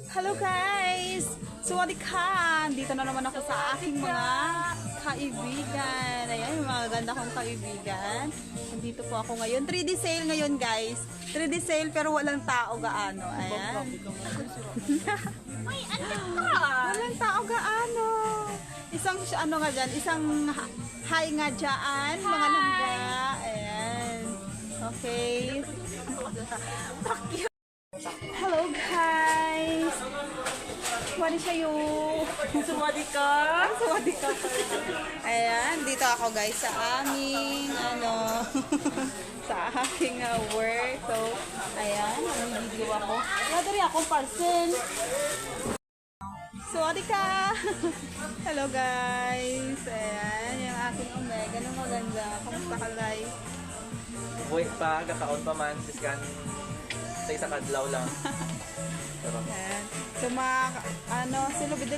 Hello guys! Sawadika! Dito na naman ako sa aking mga kaibigan. Ayan, yung mga ganda kong kaibigan. Nandito po ako ngayon. 3D sale ngayon guys. 3D sale pero walang tao gaano. Ayan. Walang tao gaano. Isang ano nga dyan, isang hi nga dyan. Mga langga. Ayan. Okay. Hello guys! Wali siya yung Sawadika! Sawadika. Ayan, dito ako guys sa aming sa aking work. So, ayan, video ako. Wala rin akong parcel. Sawadika! Hello guys! Ayan, yung aking omega. Ganun maganda. Kamusta ka guys? Uy, pa, kakaon pa man, siskan sa isang adlaw lang. Pero, Ayan. So, mga, sino bidil